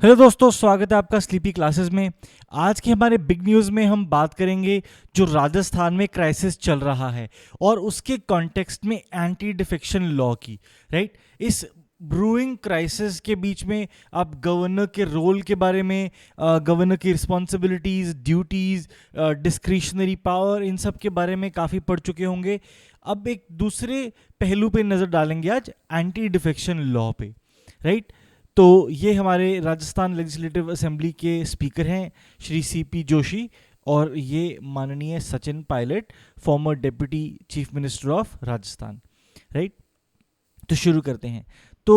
Hello दोस्तों, स्वागत है आपका स्लीपी क्लासेस में। आज के हमारे बिग न्यूज़ में हम बात करेंगे जो राजस्थान में क्राइसिस चल रहा है और उसके कॉन्टेक्स्ट में एंटी डिफेक्शन लॉ की। राइट, इस ब्रूइंग क्राइसिस के बीच में आप गवर्नर के रोल के बारे में, गवर्नर की रिस्पॉन्सिबिलिटीज़, ड्यूटीज़, डिस्क्रिशनरी पावर, इन सब के बारे में काफ़ी पढ़ चुके होंगे। अब एक दूसरे पहलू पे नज़र डालेंगे आज, एंटी डिफेक्शन लॉ पे। राइट, तो ये हमारे राजस्थान लेजिस्लेटिव असेंबली के स्पीकर हैं श्री सीपी जोशी, और ये माननीय Sachin Pilot, farmer deputy chief minister of Rajasthan. Right, तो शुरू करते हैं। तो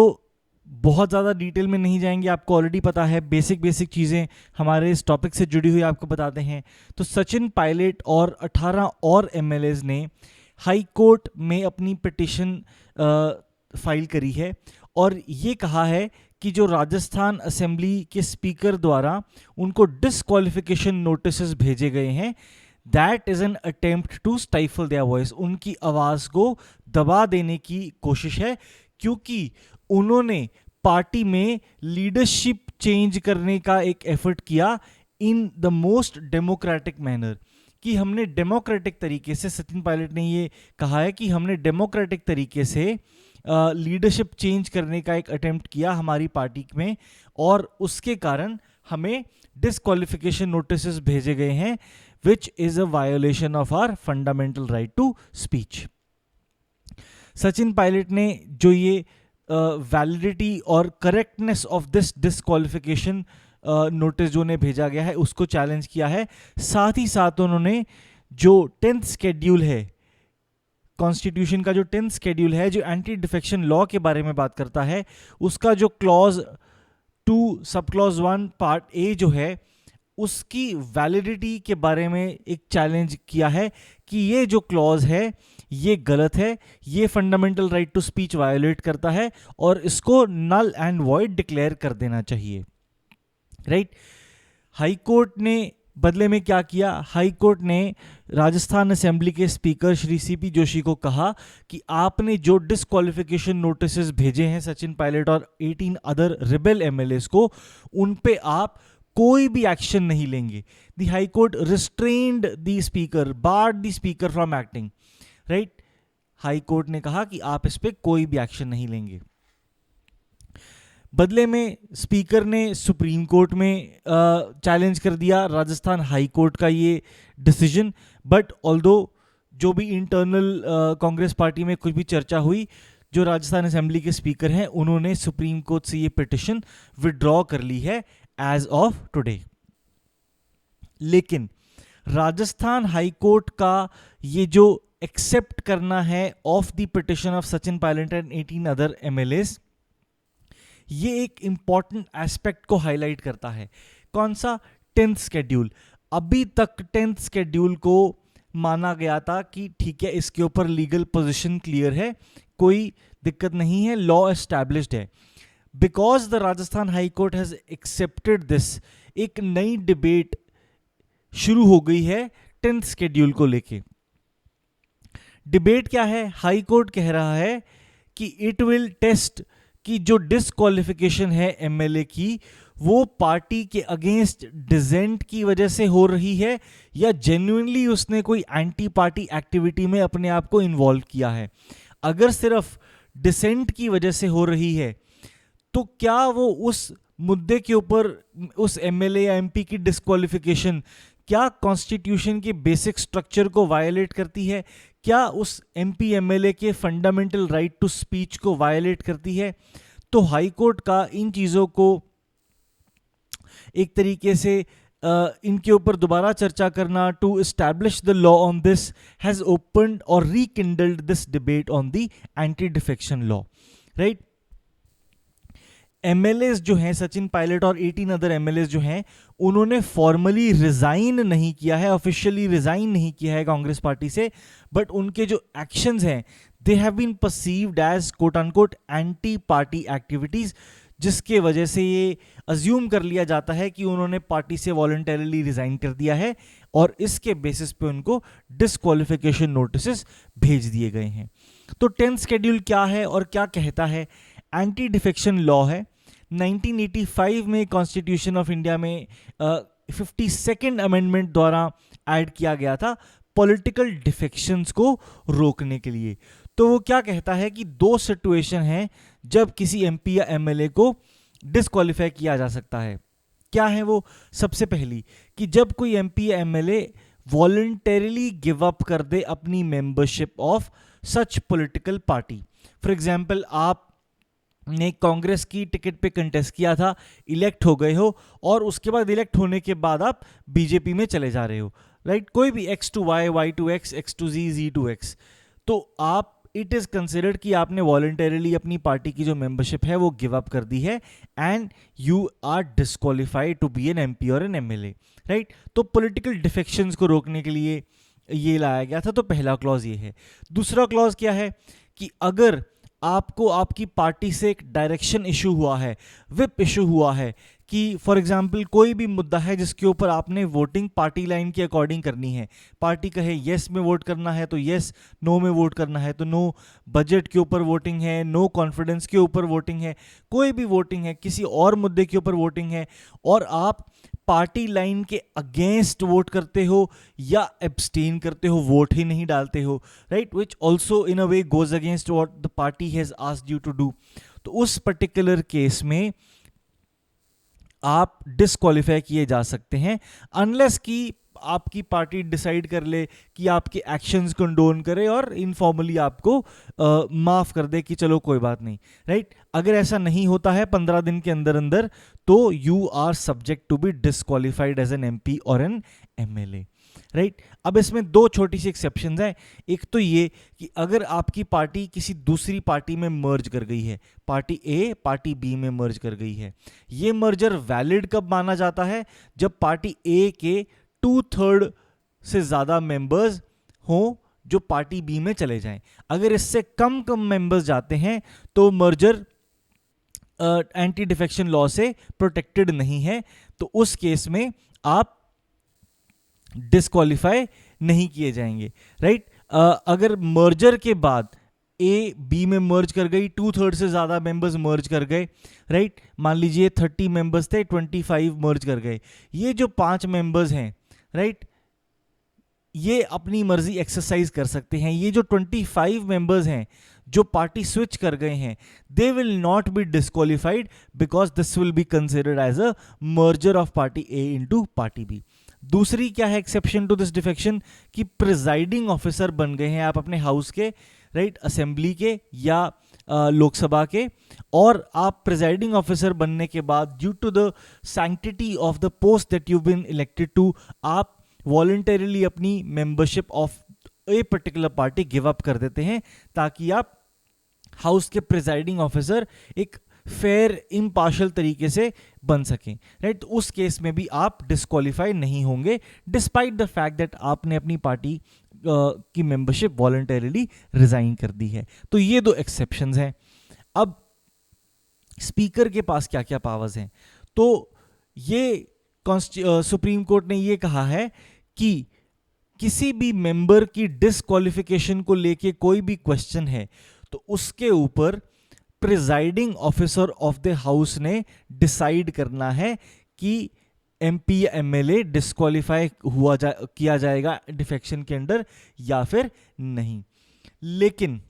बहुत ज़्यादा डिटेल में नहीं जाएंगे, आपको ऑलरेडी पता है, बेसिक चीज़ें हमारे इस टॉपिक से जुड़ी हुई आपको बताते हैं। तो सचिन पायलट और 18 और एमएलएज ने हाई कोर्ट में अपनी पिटिशन फाइल करी है और ये कहा है कि जो राजस्थान असेंबली के स्पीकर द्वारा उनको डिसक्वालिफिकेशन नोटिसेस भेजे गए हैं, that is an attempt to stifle their voice, उनकी आवाज़ को दबा देने की कोशिश है, क्योंकि उन्होंने पार्टी में लीडरशिप चेंज करने का एक एफर्ट किया in the most democratic manner. कि हमने डेमोक्रेटिक तरीके से, सचिन पायलट ने ये कहा है कि हमने डेमोक्रेटिक तरीके से लीडरशिप चेंज करने का एक अटेम्प्ट किया हमारी पार्टी में, और उसके कारण हमें डिसक्वालिफिकेशन नोटिसेस भेजे गए हैं, which is a violation of our fundamental right to speech. Sachin Pilot ने जो ये वैलिडिटी और correctness of this disqualification notice जो उन्हें भेजा गया है उसको चैलेंज किया है। साथ ही साथ उन्होंने जो 10th शेड्यूल है, कॉन्स्टिट्यूशन का जो 10th शेड्यूल है, जो एंटी डिफेक्शन लॉ के बारे में बात करता है, उसका जो clause 2 sub clause 1 part A जो है, उसकी वैलिडिटी के बारे में एक चैलेंज किया है कि ये जो क्लॉज है ये गलत है, ये fundamental right to speech violate करता है और इसको नल एंड वॉइड डिक्लेयर कर देना चाहिए। राइट, हाई कोर्ट ने बदले में क्या किया? हाई कोर्ट ने राजस्थान असेंबली के स्पीकर श्री सीपी जोशी को कहा कि आपने जो डिसक्वालिफिकेशन नोटिसेस भेजे हैं सचिन पायलट और 18 अदर रिबेल एमएलएस को, उन पे आप कोई भी एक्शन नहीं लेंगे। The high court restrained the speaker, barred the speaker from acting. Right, high court ने कहा कि आप इस पे कोई भी एक्शन नहीं लेंगे। बदले में स्पीकर ने सुप्रीम कोर्ट में चैलेंज कर दिया राजस्थान हाई कोर्ट का ये डिसीजन, बट ऑल्दो जो भी इंटरनल कांग्रेस पार्टी में कुछ भी चर्चा हुई, जो राजस्थान असेंबली के स्पीकर हैं उन्होंने सुप्रीम कोर्ट से ये पिटिशन विड्रॉ कर ली है एज ऑफ टुडे। लेकिन राजस्थान हाई कोर्ट का ये जो एक्सेप्ट करना है of the petition of Sachin Pilot and 18 other MLAs, ये एक इंपॉर्टेंट एस्पेक्ट को हाईलाइट करता है। कौन सा? 10th schedule. अभी तक 10th शेड्यूल को माना गया था कि ठीक है, इसके ऊपर लीगल पोजीशन क्लियर है, कोई दिक्कत नहीं है, लॉ एस्टैब्लिश्ड है। Because the Rajasthan high court has accepted this, एक नई डिबेट शुरू हो गई है 10th शेड्यूल को लेके। डिबेट क्या है? हाई कोर्ट कह रहा है कि इट विल टेस्ट कि जो डिसक्वालिफिकेशन है एमएलए की, वो पार्टी के अगेंस्ट डिसेंट की वजह से हो रही है या जेन्युइनली उसने कोई एंटी पार्टी एक्टिविटी में अपने आप को इन्वॉल्व किया है। अगर सिर्फ डिसेंट की वजह से हो रही है तो क्या वो उस मुद्दे के ऊपर, उस एमएलए या एमपी की डिसक्वालिफिकेशन क्या कॉन्स्टिट्यूशन के बेसिक स्ट्रक्चर को वायलेट करती है? क्या उस एमपी एमएलए के फंडामेंटल राइट टू स्पीच को वायलेट करती है? तो हाई कोर्ट का इन चीज़ों को एक तरीके से इनके ऊपर दोबारा चर्चा करना, to establish the law on this, has opened और rekindled this debate on the anti defection law. Right, MLAs जो हैं सचिन पायलट और 18 अदर एमएलएस जो हैं, उन्होंने फॉर्मली रिजाइन नहीं किया है, ऑफिशियली रिजाइन नहीं किया है कांग्रेस पार्टी से, बट उनके जो एक्शंस हैं they have been perceived as quote unquote anti party activities, जिसके वजह से ये अज्यूम कर लिया जाता है कि उन्होंने पार्टी से वॉलंटरीली रिजाइन कर दिया है और इसके बेसिस पे उनको डिसक्वालिफिकेशन नोटिसेस भेज दिए गए हैं। तो 10th शेड्यूल क्या है और क्या कहता है? एंटी डिफेक्शन लॉ है, 1985 में कॉन्स्टिट्यूशन ऑफ इंडिया में 52nd अमेंडमेंट द्वारा ऐड किया गया था पॉलिटिकल डिफेक्शंस को रोकने के लिए। तो वो क्या कहता है कि दो सिचुएशन हैं जब किसी एमपी या एमएलए को डिस्क्वालीफाई किया जा सकता है। क्या है वो? सबसे पहली कि जब कोई एमपी या एमएलए वॉलंटरीली गिव अप कर दे अपनी membership of such political party. For example, आप ने कांग्रेस की टिकट पे कंटेस्ट किया था, इलेक्ट हो गए हो, और उसके बाद इलेक्ट होने के बाद आप बीजेपी में चले जा रहे हो, राइट? कोई भी x to y, y to x, x to z, z to x, तो आप इट इज कंसिडर्ड कि आपने वॉलंटरीली अपनी पार्टी की जो मेंबरशिप है वो गिव अप कर दी है and you are disqualified to be an MP और एन एमएलए, राइट? तो पॉलिटिकल डिफेक्शंस को रोकने के लिए ये लाया गया था। तो पहला क्लॉज ये है। दूसरा क्लॉज क्या है कि अगर आपको आपकी पार्टी से एक डायरेक्शन इशू हुआ है, विप इशू हुआ है, कि फॉर एग्जांपल कोई भी मुद्दा है जिसके ऊपर आपने वोटिंग पार्टी लाइन के अकॉर्डिंग करनी है, पार्टी कहे येस में वोट करना है तो येस, नो में वोट करना है तो नो, बजट के ऊपर वोटिंग है, नो कॉन्फिडेंस के ऊपर वोटिंग है, कोई भी वोटिंग है, किसी और मुद्दे के ऊपर वोटिंग है, और आप पार्टी लाइन के अगेंस्ट वोट करते हो या एब्सटेन करते हो, वोट ही नहीं डालते हो, right? Which also in a way goes against what the party has asked you to do. तो उस पर्टिकुलर केस में आप डिस्क्वालीफाई किए जा सकते हैं, अनलेस कि आपकी पार्टी डिसाइड कर ले कि आपके एक्शंस कंडोन करे और इनफॉर्मली आपको माफ कर दे कि चलो कोई बात नहीं, राइट? अगर ऐसा नहीं होता है 15 दिन के अंदर अंदर, तो you are subject to be disqualified as an MP और एन एमएलए, राइट? अब इसमें दो छोटी सी एक्सेप्शंस हैं। एक तो ये कि अगर आपकी पार्टी किसी दूसरी पार्टी में मर्ज कर गई है, पार्टी ए पार्टी बी में मर्ज कर गई है, ये मर्जर वैलिड कब माना जाता है? जब पार्टी ए के 2/3 से ज़्यादा मेंबर्स हों जो पार्टी बी में चले जाएं। अगर इससे कम मेंबर्स जाते हैं तो मर्जर एंटी डिफेक्शन लॉ से प्रोटेक्टेड नहीं है, तो उस केस में आप डिस्क्वालीफाई नहीं किए जाएंगे, राइट? अगर मर्जर के बाद ए बी में मर्ज कर गई, 2/3 से ज़्यादा मेंबर्स मर्ज कर गए, राइट? मान लीजिए 30 मेंबर्स थे, 25 मर्ज कर गए, ये जो 5 मेंबर्स हैं, राइट, ये अपनी मर्जी एक्सरसाइज कर सकते हैं। ये जो 25 मेंबर्स हैं जो पार्टी स्विच कर गए हैं, they will not be disqualified because this will be considered as a merger of party A into party B. दूसरी क्या है एक्सेप्शन टू दिस डिफेक्शन? कि प्रिजाइडिंग ऑफिसर बन गए हैं आप अपने हाउस के, राइट, असेंबली के या लोकसभा के, और आप प्रिजाइडिंग ऑफिसर बनने के बाद due to the sanctity of the post that you been elected to, आप वॉलंटरीली अपनी membership of a particular party give up कर देते हैं ताकि आप हाउस के प्रिजाइडिंग ऑफिसर एक फेयर इम्पार्शियल तरीके से बन सकें, राइट? तो उस केस में भी आप डिस्क्वालीफाई नहीं होंगे डिस्पाइट द फैक्ट दैट आपने अपनी पार्टी की मेंबरशिप वॉलंटरीली रिजाइन कर दी है। तो ये दो एक्सेप्शंस हैं। अब स्पीकर के पास क्या क्या पावर्स हैं? तो ये सुप्रीम कोर्ट ने ये कहा है कि किसी भी मेंबर की डिस्क्वालिफिकेशन को लेके कोई भी क्वेश्चन है तो उसके ऊपर presiding officer of the house ने डिसाइड करना है कि एमपी या एमएलए डिस्क्वालीफाई किया जाएगा डिफेक्शन के अंडर या फिर नहीं। लेकिन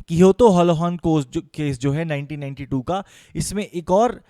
कियोटो हॉलोहॉर्न केस जो है 1992 का, इसमें एक और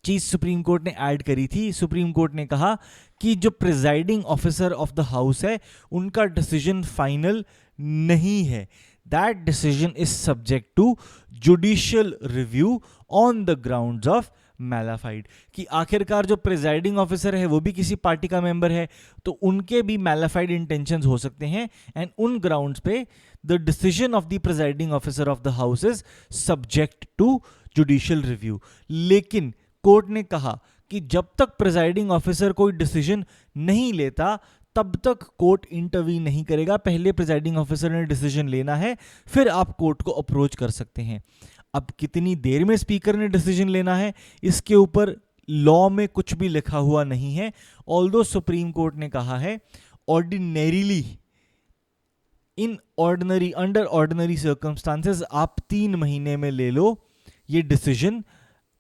चीज सुप्रीम कोर्ट ने ऐड करी थी। सुप्रीम कोर्ट ने कहा कि जो presiding officer of the house है उनका डिसीजन फाइनल नहीं है, that decision is subject to judicial review on the grounds of malafide. कि आखिरकार जो प्रिजाइडिंग ऑफिसर है वो भी किसी पार्टी का मेंबर है, तो उनके भी मैलाफाइड इंटेंशंस हो सकते हैं, एंड उन ग्राउंड्स पे the decision of the presiding officer of the house is subject to judicial review. लेकिन कोर्ट ने कहा कि जब तक प्रिजाइडिंग ऑफिसर कोई डिसीजन नहीं लेता तब तक कोर्ट इंटरवीन नहीं करेगा। पहले प्रिजाइडिंग ऑफिसर ने डिसीजन लेना है, फिर आप कोर्ट को अप्रोच कर सकते हैं। अब कितनी देर में स्पीकर ने डिसीजन लेना है, इसके ऊपर लॉ में कुछ भी लिखा हुआ नहीं है। ऑल्दो सुप्रीम कोर्ट ने कहा है ordinarily, in ordinary, under ordinary circumstances आप 3 महीने में ले लो ये decision,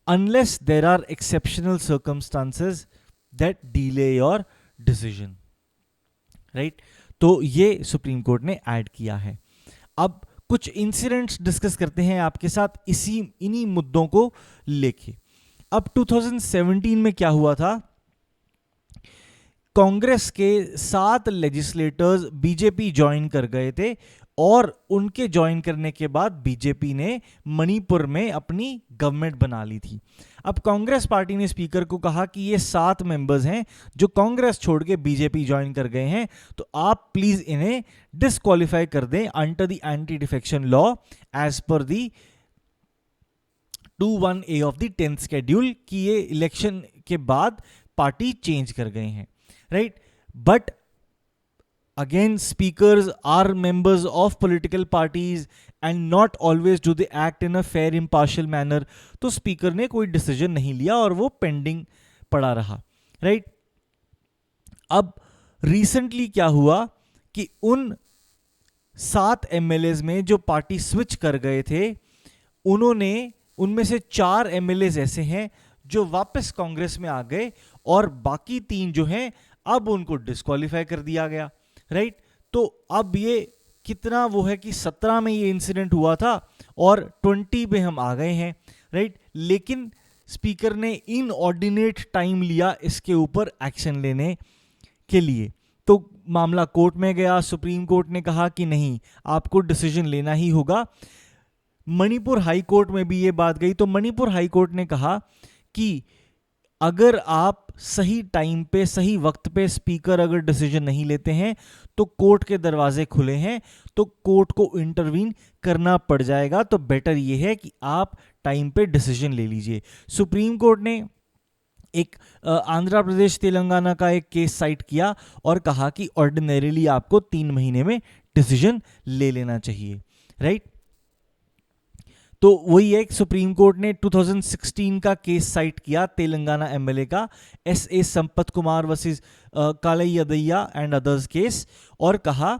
unless there are exceptional circumstances that delay your decision, right? तो ये सुप्रीम कोर्ट ने ऐड किया है। अब कुछ इंसिडेंट्स डिस्कस करते हैं आपके साथ इन्हीं मुद्दों को लेके। अब 2017 में क्या हुआ था, कांग्रेस के 7 लेजिस्लेटर्स बीजेपी ज्वाइन कर गए थे और उनके ज्वाइन करने के बाद बीजेपी ने मणिपुर में अपनी गवर्नमेंट बना ली थी। अब कांग्रेस पार्टी ने स्पीकर को कहा कि ये 7 मेंबर्स हैं जो कांग्रेस छोड़ के बीजेपी ज्वाइन कर गए हैं, तो आप प्लीज इन्हें डिस्क्वालीफाई कर दें under the anti defection law as per the 21A of the 10th schedule, कि ये इलेक्शन के बाद पार्टी चेंज कर गए हैं, right? But again, speakers are members of political parties and not always do they act in a fair impartial manner. तो speaker ने कोई डिसीजन नहीं लिया और वो पेंडिंग पड़ा रहा, राइट? अब रिसेंटली क्या हुआ कि उन 7 एमएलएज में जो पार्टी स्विच कर गए थे, उनमें से 4 एमएलएज ऐसे हैं जो वापस कांग्रेस में आ गए और बाकी 3 जो हैं अब उनको डिस्क्वालीफाई कर दिया गया, राइट? तो अब ये कितना वो है कि 17 में ये इंसिडेंट हुआ था और 20 पे हम आ गए हैं, राइट? लेकिन स्पीकर ने इनऑर्डिनेट टाइम लिया इसके ऊपर एक्शन लेने के लिए, तो मामला कोर्ट में गया। सुप्रीम कोर्ट ने कहा कि नहीं, आपको डिसीजन लेना ही होगा। मणिपुर हाई कोर्ट में भी ये बात गई, तो मणिपुर हाई कोर्ट ने कहा कि अगर आप सही टाइम पे सही वक्त पे स्पीकर अगर डिसीजन नहीं लेते हैं तो कोर्ट के दरवाजे खुले हैं, तो कोर्ट को इंटरवीन करना पड़ जाएगा। तो बेटर ये है कि आप टाइम पे डिसीजन ले लीजिए। सुप्रीम कोर्ट ने एक आंध्र प्रदेश तेलंगाना का एक केस साइट किया और कहा कि ऑर्डिनरीली आपको 3 महीने में डिसीजन ले लेना चाहिए, राइट? तो वही है, सुप्रीम कोर्ट ने 2016 का केस साइट किया तेलंगाना एमएलए का, एसए संपत कुमार वर्सेस कालैयदैया एंड अदर्स केस, और कहा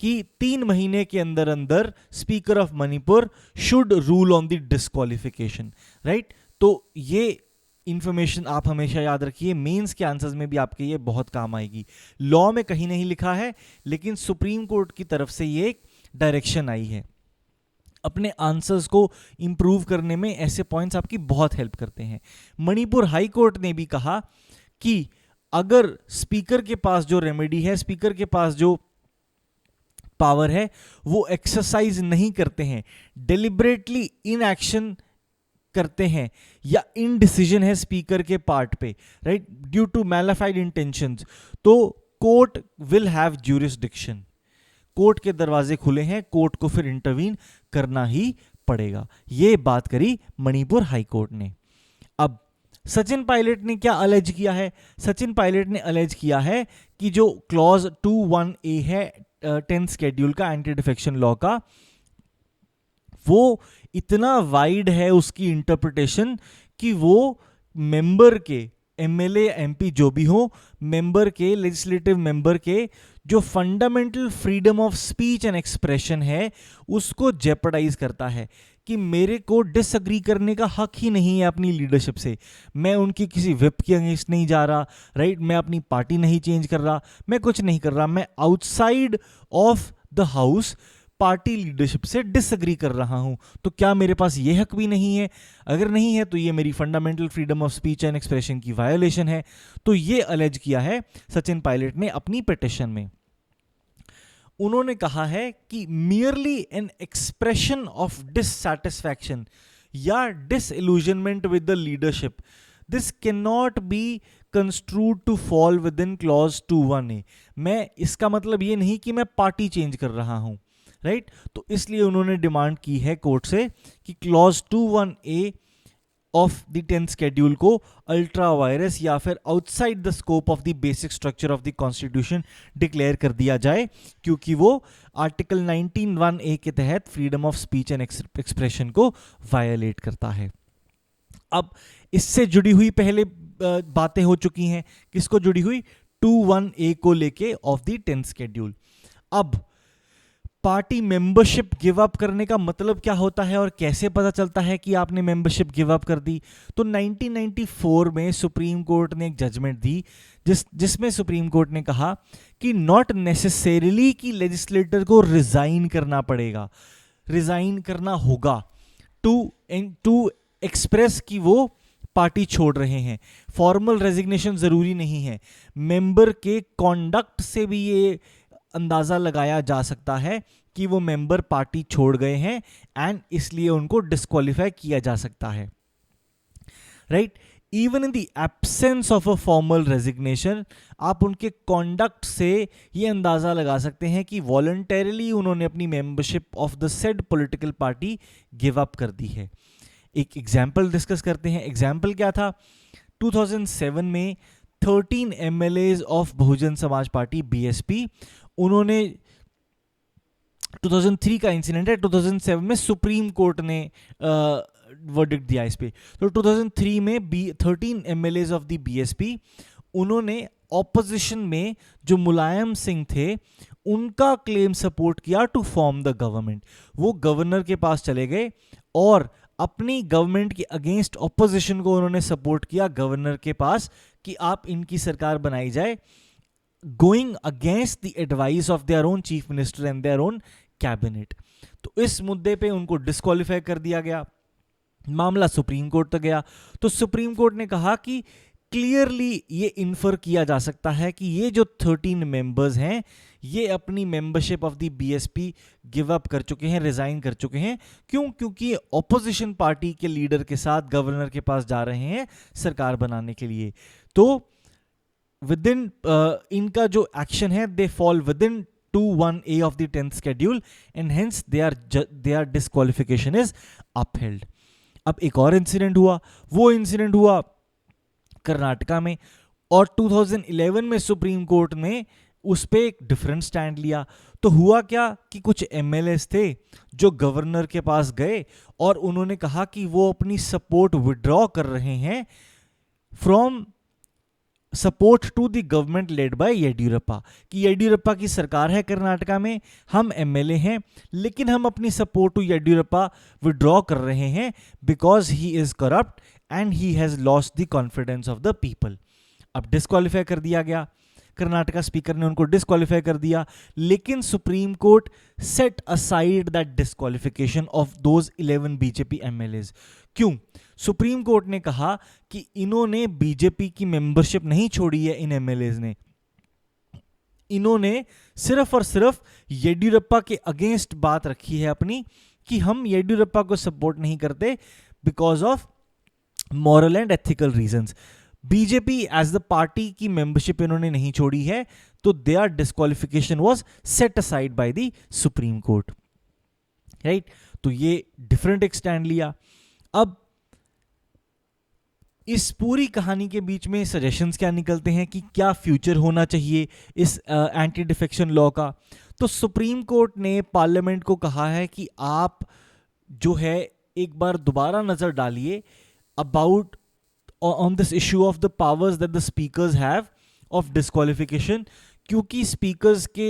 कि 3 महीने के अंदर अंदर speaker of Manipur should rule on the disqualification, right? तो ये इंफॉर्मेशन आप हमेशा याद रखिए, मेंस के आंसर्स में भी आपके ये बहुत काम आएगी। लॉ में कहीं नहीं लिखा है, लेकिन सुप्रीम कोर्ट की तरफ से ये एक डायरेक्शन आई है। अपने आंसर्स को इंप्रूव करने में ऐसे पॉइंट्स आपकी बहुत हेल्प करते हैं। मणिपुर हाई कोर्ट ने भी कहा कि अगर स्पीकर के पास जो रेमेडी है, स्पीकर के पास जो पावर है, वो एक्सरसाइज नहीं करते हैं, डेलिबरेटली इनएक्शन करते हैं या इनडिसीजन है स्पीकर के पार्ट पे, राइट, ड्यू टू मैलिफाइड इंटेंशंस, तो court will have jurisdiction. Court के दरवाजे खुले हैं, कोर्ट को फिर इंटरवीन करना ही पड़ेगा। ये बात करी मणिपुर हाई कोर्ट ने। अब सचिन पायलट ने क्या अलेज किया है? सचिन पायलट ने अलेज किया है कि जो क्लॉज 21A है 10th शेड्यूल का एंटी डिफेक्शन लॉ का, वो इतना वाइड है उसकी इंटरप्रिटेशन कि वो मेंबर के, एमएलए एमपी जो भी हो, मेंबर के, लेजिस्लेटिव मेंबर के जो fundamental freedom of speech and expression है उसको जेपरडाइज करता है कि मेरे को डिसएग्री करने का हक ही नहीं है अपनी लीडरशिप से। मैं उनकी किसी विप के अगेंस्ट नहीं जा रहा, राइट? मैं अपनी पार्टी नहीं चेंज कर रहा, मैं कुछ नहीं कर रहा, मैं outside of the house party leadership से डिसएग्री कर रहा हूं। तो क्या मेरे पास ये हक भी नहीं है? अगर नहीं है तो ये मेरी fundamental freedom of speech and expression की वायोलेशन है। तो ये अलेज किया है सचिन पायलट ने अपनी पिटीशन में। उन्होंने कहा है कि merely an expression of dissatisfaction या disillusionment with the leadership, this can not be construed to fall within clause 21A। मैं, इसका मतलब ये नहीं कि मैं पार्टी चेंज कर रहा हूं, राइट? तो इसलिए उन्होंने डिमांड की है कोर्ट से कि clause 21A of the 10th schedule को अल्ट्रा वायरस या फिर outside the scope of the basic structure of the constitution declare कर दिया जाए, क्योंकि वो आर्टिकल 19(1)(a के तहत freedom of speech and expression को वायलेट करता है। अब इससे जुड़ी हुई पहले बातें हो चुकी हैं, किसको जुड़ी हुई? 21A को लेके ऑफ द 10th शेड्यूल। अब पार्टी मेंबरशिप गिव अप करने का मतलब क्या होता है और कैसे पता चलता है कि आपने मेंबरशिप गिव अप कर दी? तो 1994 में सुप्रीम कोर्ट ने एक जजमेंट दी जिसमें सुप्रीम कोर्ट ने कहा कि नॉट नेसेसरीली कि लेजिस्लेटर को रिजाइन करना पड़ेगा, रिजाइन करना होगा टू एक्सप्रेस कि वो पार्टी छोड़ रहे हैं। फॉर्मल रेजिग्नेशन जरूरी नहीं है। मेंबर के कॉन्डक्ट से भी ये अंदाजा लगाया जा सकता है कि वो मेंबर पार्टी छोड़ गए हैं एंड इसलिए उनको डिस्क्वालीफाई किया जा सकता है, right. Even in the absence of a formal resignation आप उनके कॉन्डक्ट से ये अंदाजा लगा सकते हैं कि वॉलंटरीली उन्होंने अपनी membership of the said political party give up कर दी है। एक एग्जाम्पल डिस्कस करते हैं। एग्जाम्पल क्या था? 2007 में 13 MLAs of Bahujan Samaj party BSP, उन्होंने 2003 का इंसिडेंट है, 2007 में सुप्रीम कोर्ट ने वर्डिक्ट दिया इस पे। तो 2003 में 13 MLAs ऑफ द बीएसपी, उन्होंने ऑपोजिशन में जो मुलायम सिंह थे उनका क्लेम सपोर्ट किया टू फॉर्म द गवर्नमेंट। वो गवर्नर के पास चले गए और अपनी गवर्नमेंट के अगेंस्ट ऑपोजिशन को उन्होंने सपोर्ट किया गवर्नर के पास कि आप इनकी सरकार बनाई जाए, going against the advice of their own chief minister and their own cabinet. तो इस मुद्दे पे उनको डिस्क्वालीफाई कर दिया गया। मामला सुप्रीम कोर्ट तक गया। तो सुप्रीम कोर्ट ने कहा कि क्लियरली ये इन्फर किया जा सकता है कि ये जो 13 मेंबर्स हैं ये अपनी membership of the BSP give up कर चुके हैं, रिजाइन कर चुके हैं। क्यों? क्योंकि ऑपोजिशन पार्टी के लीडर के साथ गवर्नर के पास जा रहे हैं सरकार बनाने के लिए। तो विद इन इनका जो एक्शन है they fall with in 2(1)(a) of the 10th schedule and hence their disqualification is upheld। अब एक और इंसिडेंट हुआ, वो इंसिडेंट हुआ कर्नाटका में, और 2011 में सुप्रीम कोर्ट ने उस पे एक डिफरेंट स्टैंड लिया। तो हुआ क्या कि कुछ एमएलएस थे जो गवर्नर के पास गए और उन्होंने कहा कि वो अपनी सपोर्ट विड्रॉ कर रहे हैं from support to the government led by Yediyurappa, कि येडियुरप्पा की सरकार है कर्नाटका में, हम एमएलए हैं, लेकिन हम अपनी सपोर्ट टू येडियुरप्पा विड्रॉ कर रहे हैं because he is corrupt and he has lost the confidence of the people. अब डिस्क्वालीफाई कर दिया गया, कर्नाटका स्पीकर ने उनको डिस्क्वालीफाई कर दिया, लेकिन supreme court set aside that disqualification of those 11 BJP MLAs. क्यों? सुप्रीम कोर्ट ने कहा कि इन्होंने बीजेपी की मेंबरशिप नहीं छोड़ी है, इन एमएलएज ने, इन्होंने सिर्फ और सिर्फ येडियुरप्पा के अगेंस्ट बात रखी है अपनी कि हम येडियुरप्पा को सपोर्ट नहीं करते because of moral and ethical reasons. BJP as the party की मेंबरशिप इन्होंने नहीं छोड़ी है, तो their disqualification was set aside by the supreme court, right. तो ये डिफरेंट एक स्टैंड लिया। अब इस पूरी कहानी के बीच में सजेशंस क्या निकलते हैं कि क्या फ्यूचर होना चाहिए इस एंटी डिफेक्शन लॉ का। तो सुप्रीम कोर्ट ने पार्लियामेंट को कहा है कि आप जो है एक बार दोबारा नजर डालिए about on this issue of the powers that the speakers have of disqualification, क्योंकि speakers के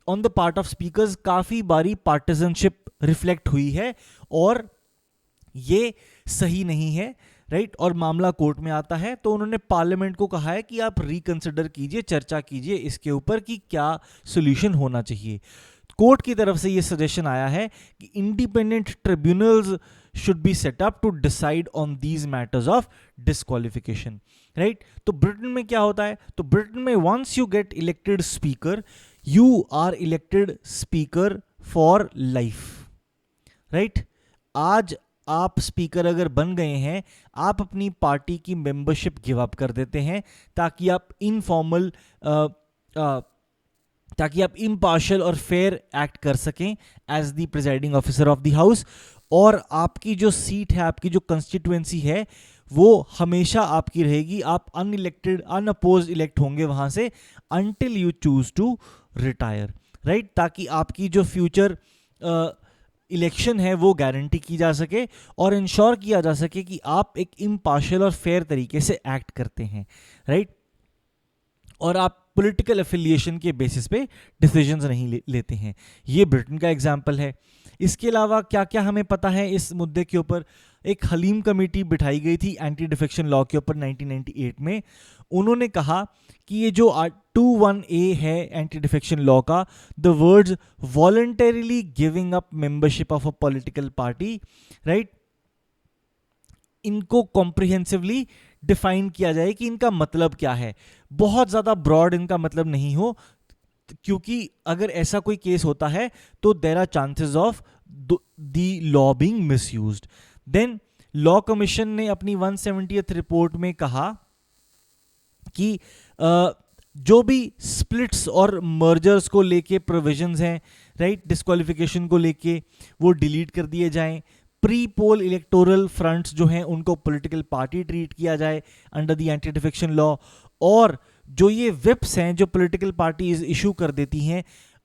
on the part of speakers काफ़ी बारी partisanship reflect हुई है और ये सही नहीं है, राइट। और मामला कोर्ट में आता है, तो उन्होंने पार्लियामेंट को कहा है कि आप रिकंसिडर कीजिए, चर्चा कीजिए इसके ऊपर कि क्या सोल्यूशन होना चाहिए। कोर्ट की तरफ से ये सजेशन आया है कि independent tribunals should be set up to decide on these matters of disqualification, right। तो ब्रिटेन में क्या होता है? तो ब्रिटेन में once you get elected speaker, you are elected speaker for life, right। आज आप स्पीकर अगर बन गए हैं, आप अपनी पार्टी की मेंबरशिप गिव अप कर देते हैं ताकि आप इनफॉर्मल ताकि आप इम्पार्शियल और फेयर एक्ट कर सकें as the presiding officer of the house, और आपकी जो सीट है, आपकी जो कंस्टिट्यूएंसी है, वो हमेशा आपकी रहेगी। आप अनइलेक्टेड, अनअपोज इलेक्ट होंगे वहां से until you choose to retire, right, ताकि आपकी जो फ्यूचर इलेक्शन है वो गारंटी की जा सके और इंश्योर किया जा सके कि आप एक इम्पार्शियल और फेयर तरीके से एक्ट करते हैं, राइट। और आप पॉलिटिकल एफिलिएशन के बेसिस पे डिसीजंस नहीं लेते हैं। ये ब्रिटेन का एग्जाम्पल है। इसके अलावा क्या क्या हमें पता है इस मुद्दे के ऊपर? एक हलीम कमेटी बिठाई गई थी एंटी डिफेक्शन लॉ के ऊपर 1998 में। उन्होंने कहा कि ये जो 21A है एंटी डिफेक्शन लॉ का, the words voluntarily giving up membership of a political party, right, इनको कॉम्प्रिहेंसिवली डिफाइन किया जाए कि इनका मतलब क्या है। बहुत ज़्यादा ब्रॉड इनका मतलब नहीं हो, क्योंकि अगर ऐसा कोई केस होता है तो there are chances of the law being misused. Then law commission ने अपनी 170th रिपोर्ट में कहा कि जो भी स्प्लिट्स और मर्जर्स को लेके प्रोविजंस हैं, राइट, डिस्क्वालिफिकेशन को लेके, वो डिलीट कर दिए जाएं। प्री पोल इलेक्टोरल फ्रंट्स जो हैं उनको पॉलिटिकल पार्टी ट्रीट किया जाए under the anti defection law. और जो ये विप्स हैं जो पॉलिटिकल पार्टीज इशू कर देती हैं,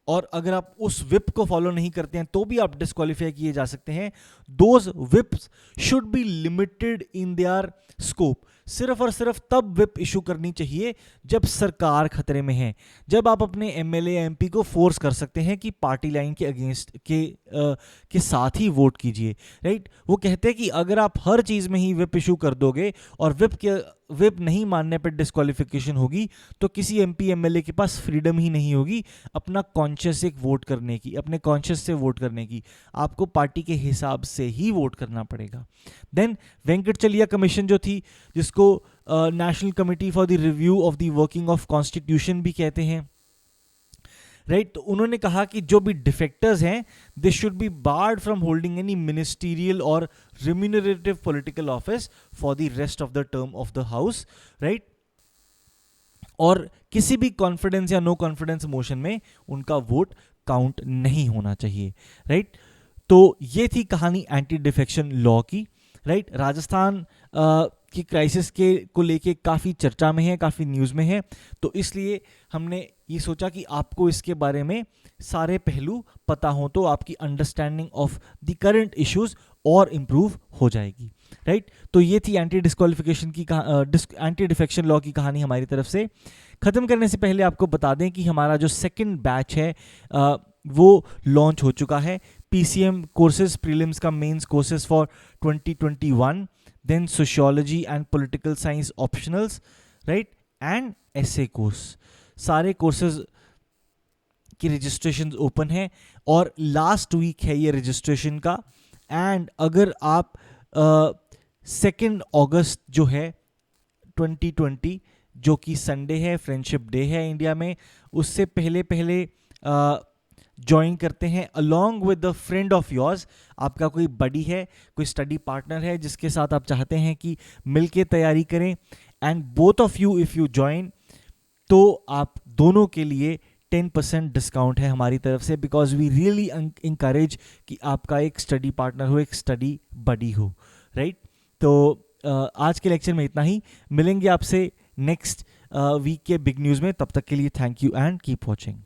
और अगर आप उस विप को फॉलो नहीं करते हैं तो भी आप डिस्क्वालीफाई किए जा सकते हैं। Those chips should be limited in their scope. सिर्फ और सिर्फ तब विप इशू करनी चाहिए जब सरकार खतरे में है, जब आप अपने एमएलए एमपी को फोर्स कर सकते हैं कि पार्टी लाइन के अगेंस्ट के साथ ही वोट कीजिए, राइट। वो कहते हैं कि अगर आप हर चीज़ में ही विप इशू कर दोगे और विप नहीं मानने पर डिस्क्वालिफिकेशन होगी, तो किसी एमपी एमएलए के पास फ्रीडम ही नहीं होगी अपना कॉन्शियस एक वोट करने की, अपने कॉन्शियस से वोट करने की। आपको पार्टी के हिसाब से ही वोट करना पड़ेगा। देन वेंकटचलिया कमीशन जो थी, जिसको national committee for the review of the working of constitution भी कहते हैं, राइट, तो उन्होंने कहा कि जो भी डिफेक्टर्स हैं they should be barred from holding any ministerial और remunerative political office for the rest of the term of the house, right. और किसी भी कॉन्फिडेंस या नो कॉन्फिडेंस मोशन में उनका वोट काउंट नहीं होना चाहिए, राइट। तो ये थी कहानी एंटी डिफेक्शन लॉ की, राइट। राजस्थान की क्राइसिस के को लेके काफ़ी चर्चा में है, काफ़ी न्यूज़ में है, तो इसलिए हमने ये सोचा कि आपको इसके बारे में सारे पहलू पता हो तो आपकी understanding of the current issues और इम्प्रूव हो जाएगी, राइट। तो ये थी एंटी डिस्क्वालिफिकेशन की एंटी डिफेक्शन लॉ की कहानी हमारी तरफ से। ख़त्म करने से पहले आपको बता दें कि हमारा जो सेकंड बैच है वो लॉन्च हो चुका है। PCM कोर्सेज, प्रीलिम्स का mains courses for 2021, then sociology and political science optionals, right, and essay course. सारे कोर्सेज की रजिस्ट्रेशन ओपन है और लास्ट वीक है ये रजिस्ट्रेशन का। एंड अगर आप 2 अगस्त जो है 2020, जो कि संडे है, फ्रेंडशिप डे है इंडिया में, उससे पहले ज्वाइन करते हैं along with the friend of yours. आपका कोई बडी है, कोई स्टडी पार्टनर है जिसके साथ आप चाहते हैं कि मिलके तैयारी करें, and both of you if you join, तो आप दोनों के लिए 10% डिस्काउंट है हमारी तरफ से, बिकॉज वी रियली इंकरेज कि आपका एक स्टडी पार्टनर हो, एक स्टडी बडी हो, राइट। तो आज के लेक्चर में इतना ही। मिलेंगे आपसे नेक्स्ट वीक के बिग न्यूज़ में। तब तक के लिए thank you and keep watching.